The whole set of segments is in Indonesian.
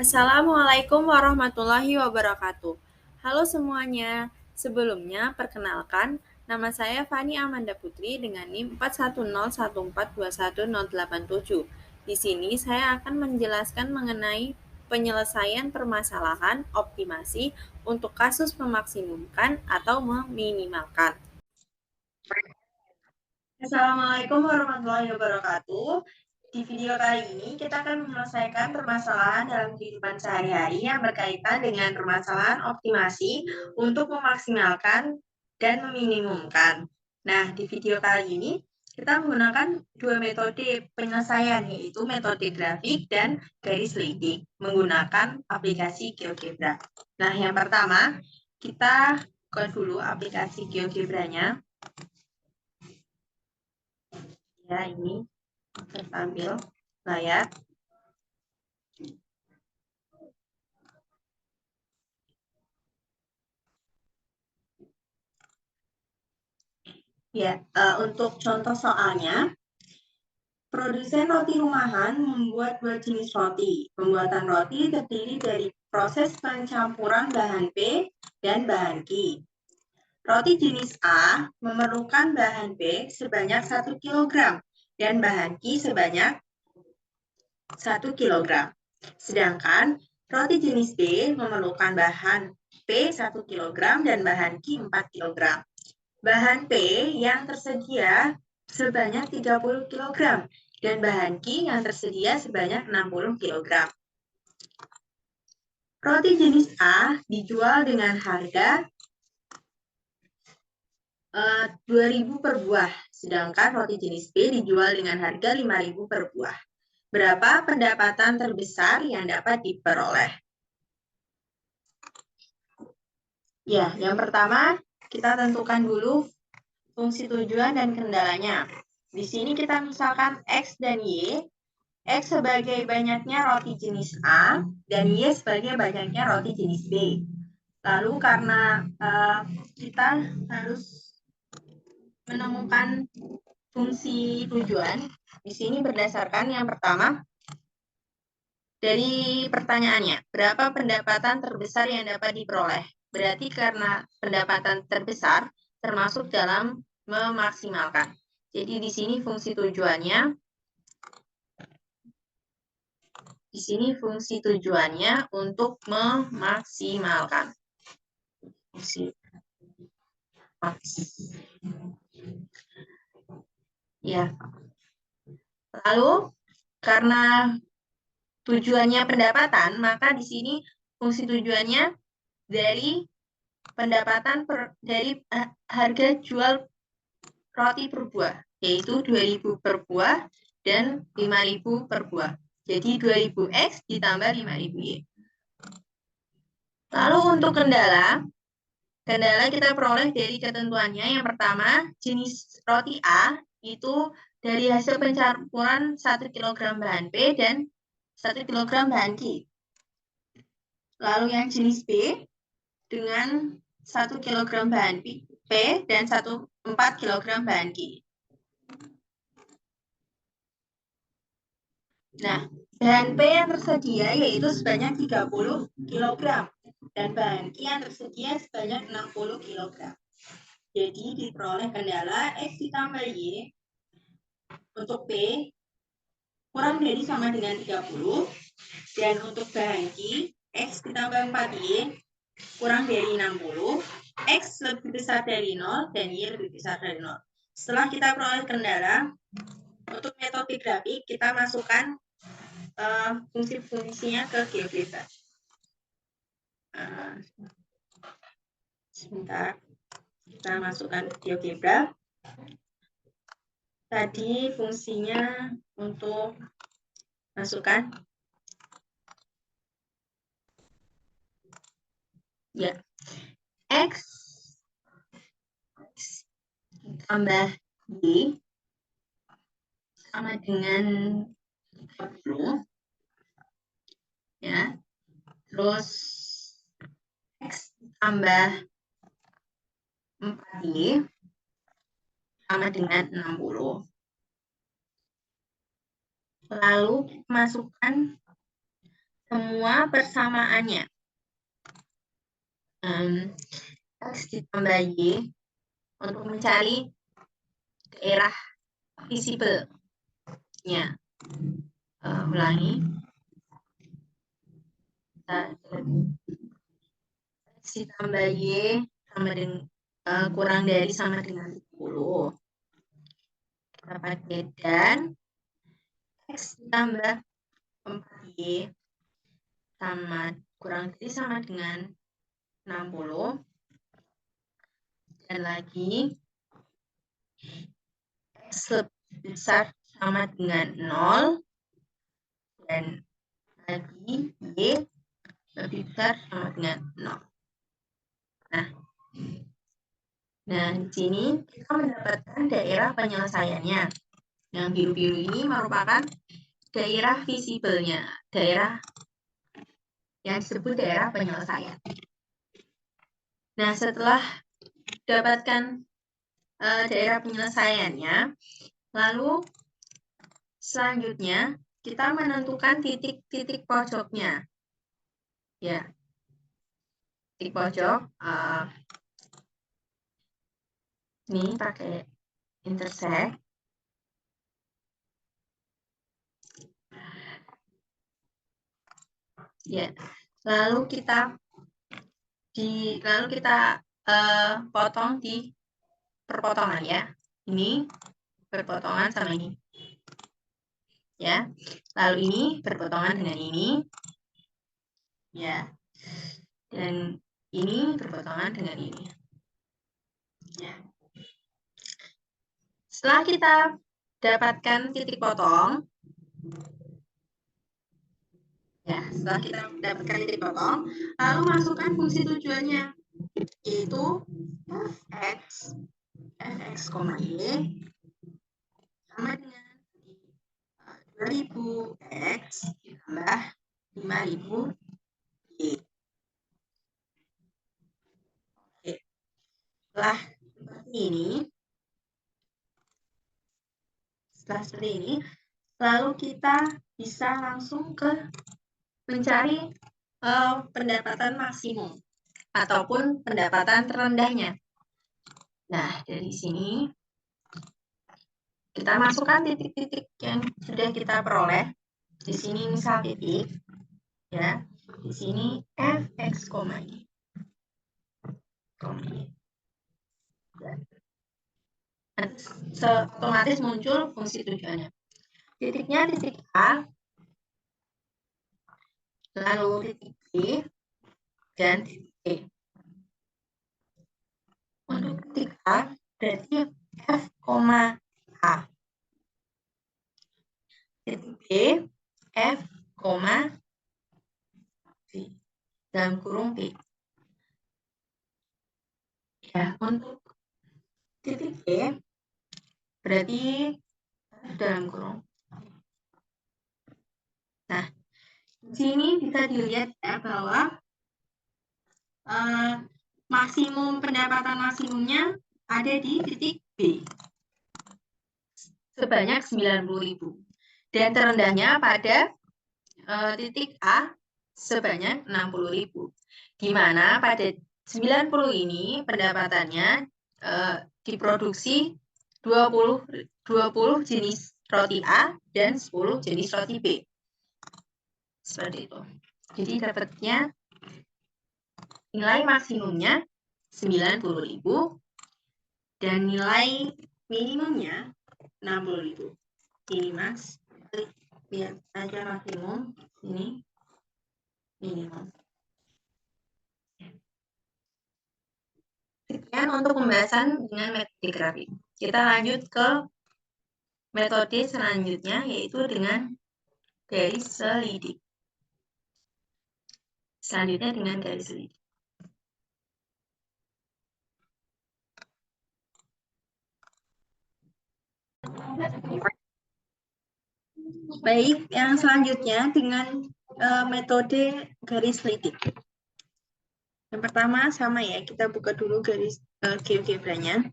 Assalamualaikum warahmatullahi wabarakatuh. Halo semuanya, sebelumnya perkenalkan, nama saya Fani Amanda Putri dengan NIM 41014210087. Di sini saya akan menjelaskan mengenai penyelesaian permasalahan optimasi untuk kasus memaksimumkan atau meminimalkan. Assalamualaikum warahmatullahi wabarakatuh. Di video kali ini kita akan menyelesaikan permasalahan dalam kehidupan sehari-hari yang berkaitan dengan permasalahan optimasi untuk memaksimalkan dan meminimumkan. Nah, di video kali ini kita menggunakan dua metode penyelesaian, yaitu metode grafik dan garis leading menggunakan aplikasi GeoGebra. Nah, yang pertama kita buka dulu aplikasi GeoGebra-nya. Ya, ini tertampil layar. Ya, untuk contoh soalnya, produsen roti rumahan membuat dua jenis roti. Pembuatan roti terdiri dari proses pencampuran bahan P dan bahan Q. Roti jenis A memerlukan bahan P sebanyak 1 kg dan bahan Q sebanyak 1 kg. Sedangkan roti jenis B memerlukan bahan P 1 kg dan bahan Q 4 kg. Bahan P yang tersedia sebanyak 30 kg dan bahan Q yang tersedia sebanyak 60 kg. Roti jenis A dijual dengan harga 2.000 per buah, sedangkan roti jenis B dijual dengan harga 5.000 per buah. Berapa pendapatan terbesar yang dapat diperoleh? Ya, yang pertama kita tentukan dulu fungsi tujuan dan kendalanya. Di sini kita misalkan X dan Y. X sebagai banyaknya roti jenis A dan Y sebagai banyaknya roti jenis B. Lalu karena kita harus menemukan fungsi tujuan, di sini berdasarkan yang pertama dari pertanyaannya, berapa pendapatan terbesar yang dapat diperoleh? Berarti karena pendapatan terbesar termasuk dalam memaksimalkan. Jadi di sini fungsi tujuannya, untuk memaksimalkan. Ya. Lalu karena tujuannya pendapatan, maka di sini fungsi tujuannya dari pendapatan dari harga jual roti per buah, yaitu 2.000 per buah dan 5.000 per buah. Jadi 2.000 X ditambah 5.000 Y. Lalu untuk kendala kita peroleh dari ketentuannya. Yang pertama, jenis roti A itu dari hasil pencampuran 1 kg bahan P dan 1 kg bahan Q. Lalu yang jenis B dengan 1 kg bahan P dan 4 kg bahan Q. Nah, bahan P yang tersedia yaitu sebanyak 30 kg dan bahan Q yang tersedia sebanyak 60 kg. Jadi diperoleh kendala X ditambah Y untuk P kurang dari sama dengan 30 dan untuk bahan Q X ditambah 4Y kurang dari 60, X lebih besar dari 0 dan Y lebih besar dari 0. Setelah kita peroleh kendala, untuk metode grafik kita masukkan fungsi-fungsinya ke GeoGebra. Sebentar, kita masukkan ke GeoGebra. Tadi fungsinya untuk masukkan ya X tambah Y sama dengan 30 ya. Terus X tambah 4Y sama dengan 60. Lalu masukkan semua persamaannya. X ditambah Y untuk mencari daerah visible-nya. Ulangi. X ditambah Y sama dengan kurang dari sama dengan 10. Kita pakai dan X ditambah 4Y sama kurang dari sama dengan 60. Dan lagi X lebih besar sama dengan 0. Dan lagi Y lebih besar sama dengan 0. Nah, di sini kita mendapatkan daerah penyelesaiannya. Yang biru-biru ini merupakan daerah visible-nya, daerah yang disebut daerah penyelesaian. Nah, setelah dapatkan daerah penyelesaiannya, lalu selanjutnya kita menentukan titik-titik pojoknya. Ya, titik pojok ini pakai intersect. Ya, lalu kita potong di perpotongan ya. Ini berpotongan sama ini. Ya. Lalu ini berpotongan dengan ini. Ya. Dan ini berpotongan dengan ini. Ya. Setelah kita dapatkan titik potong, ya, setelah kita dapatkan titik potong, lalu masukkan fungsi tujuannya, yaitu fx, y sama dengan 2000 x ditambah 5000 y. Oke. Setelah seperti ini, lalu kita bisa langsung ke mencari pendapatan maksimum ataupun pendapatan terendahnya. Nah, dari sini kita masukkan titik-titik yang sudah kita peroleh. Di sini misal titik, ya. Di sini fx, y. Otomatis muncul fungsi tujuannya. Titiknya titik A, lalu titik B, dan titik E. Untuk titik A berarti F, A. Titik B, F, B. Dalam kurung B. Ya, untuk titik E berarti dalam kurung. Nah, di sini bisa dilihat ya bahwa pendapatan maksimumnya ada di titik B sebanyak 90.000 dan terendahnya pada titik A sebanyak 60.000. Di mana pada 90 ini pendapatannya diproduksi 20 jenis roti A dan 10 jenis roti B. Seperti itu. Jadi dapatnya nilai maksimumnya 90.000 dan nilai minimumnya 60.000. Ini Mas, lihat aja maksimum, ini minimum. Sekian untuk pembahasan dengan metode grafik. Kita lanjut ke metode selanjutnya, yaitu dengan garis selidik. Selanjutnya dengan garis selidik. Baik, yang selanjutnya dengan metode garis selidik. Yang pertama sama ya, kita buka dulu garis GeoGebra-nya.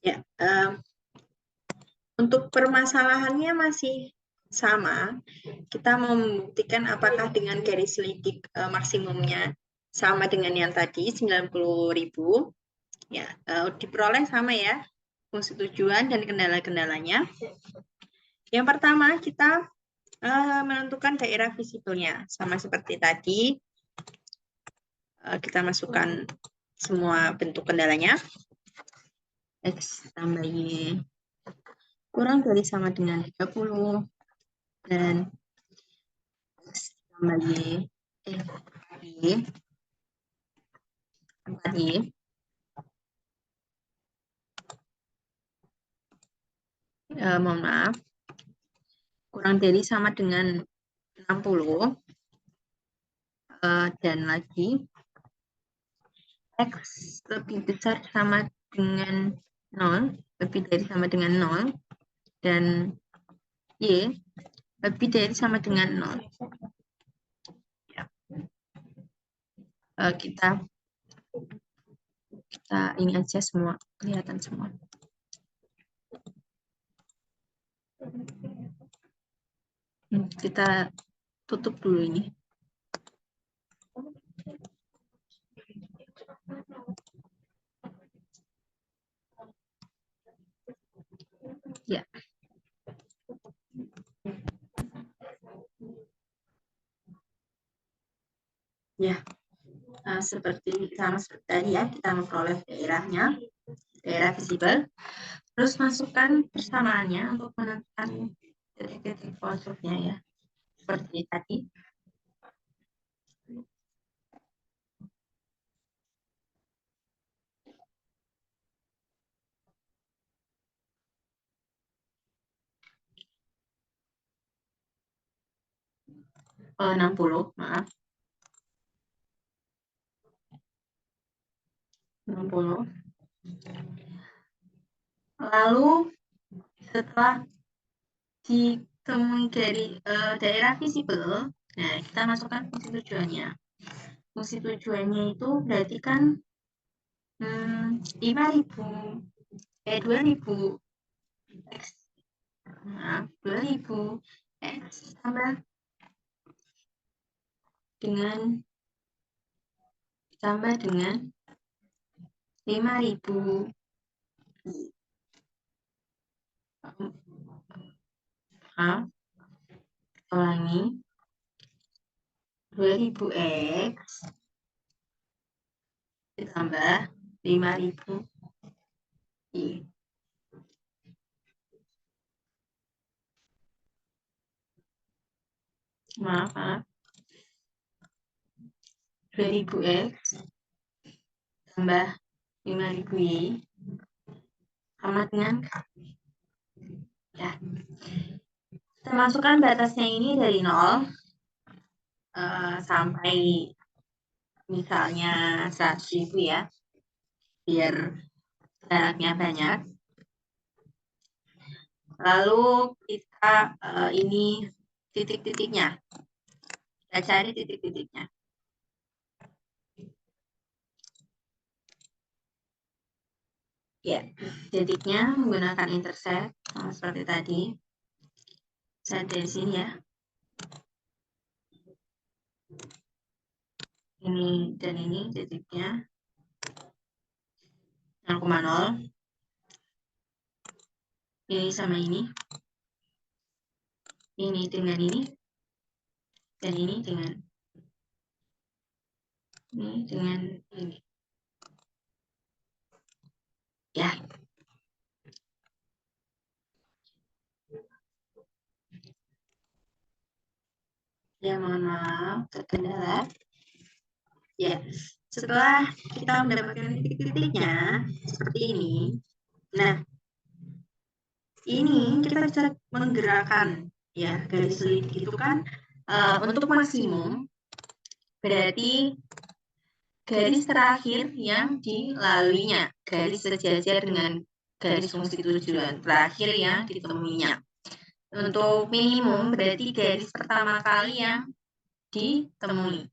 Ya, Untuk permasalahannya masih sama. Kita mau membuktikan apakah dengan garis lidik maksimumnya sama dengan yang tadi 90.000. Ya, diperoleh sama ya, fungsi tujuan dan kendala-kendalanya. Yang pertama, kita menentukan daerah visibelnya. Sama seperti tadi, kita masukkan semua bentuk kendalanya. X tambah Y kurang dari sama dengan 30. Dan X tambah Y, Y 4Y. Mohon maaf, kurang dari sama dengan 60. Dan lagi X lebih besar sama dengan 0, lebih dari sama dengan 0, dan Y lebih dari sama dengan 0. Ya. Kita ini aja semua, kelihatan semua. Kita tutup dulu ini. Ya. Ya. Seperti sama seperti tadi ya, kita memperoleh daerahnya, daerah visibel. Terus masukkan persamaannya untuk menentukan titik-titik pojoknya ya. Seperti tadi. Oh, 60, maaf. 60. Lalu setelah ditemui dari daerah visibel, nah kita masukkan fungsi tujuannya. Fungsi tujuannya itu berarti kan 5.000, 2.000 X, nah, 2.000 X tambah dengan 5.000. Ulangi, 2.000 X ditambah 5.000 Y. Maaf. 2.000 X tambah 5.000 Y sama dengan ya. Kita masukkan batasnya ini dari 0 sampai misalnya 100.000 ya, biar jaraknya banyak. Lalu kita ini titik-titiknya, kita cari titik-titiknya. Ya, titiknya menggunakan intersect sama seperti tadi. Saya dari sini ya. Ini dan ini titiknya 0,0. Ini sama ini. Ini dengan ini. Dan ini dengan ini. Ya. Ya, mohon maaf, terkendala. Ya, setelah kita mendapatkan titik-titiknya seperti ini, nah, ini kita bisa menggerakkan ya garis lidik itu kan untuk maksimum, berarti garis terakhir yang dilaluinya, garis sejajar dengan garis fungsi tujuan terakhir yang ditemuinya. Untuk minimum berarti garis pertama kali yang ditemui.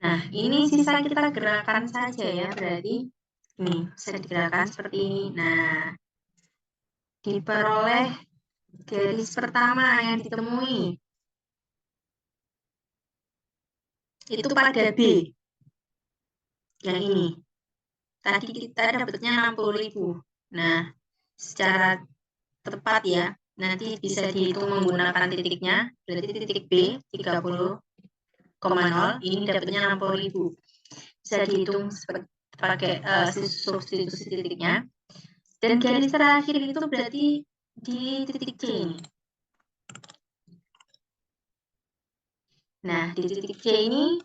Nah, ini sisa kita gerakan saja ya, berarti ini bisa digerakkan seperti ini. Nah, diperoleh garis pertama yang ditemui. Itu pada B. Yang ini. Tadi kita dapatnya 60.000. Nah, secara tepat ya, nanti bisa dihitung menggunakan titiknya. Berarti titik B 30,0, ini dapatnya 60.000. Bisa dihitung pakai substitusi titiknya. Dan garis terakhir itu berarti di titik C ini. Nah, di titik C ini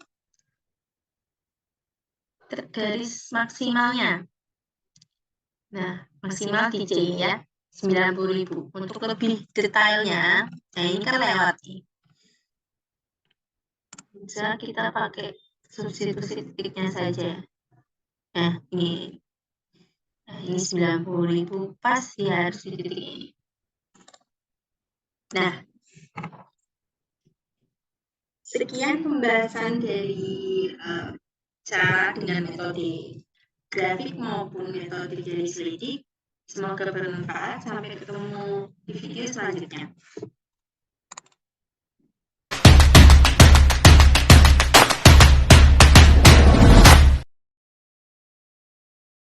garis maksimalnya. Nah, maksimal di C ya, 90.000. Untuk lebih detailnya, nah ini kan lewat nih. Bisa kita pakai substitusi titiknya saja. Nah, ini. Nah, ini 90.000 pas ya, harus di titik ini. Nah, sekian pembahasan dari cara dengan metode grafik maupun metode garis lidik. Semoga bermanfaat. Sampai ketemu di video selanjutnya.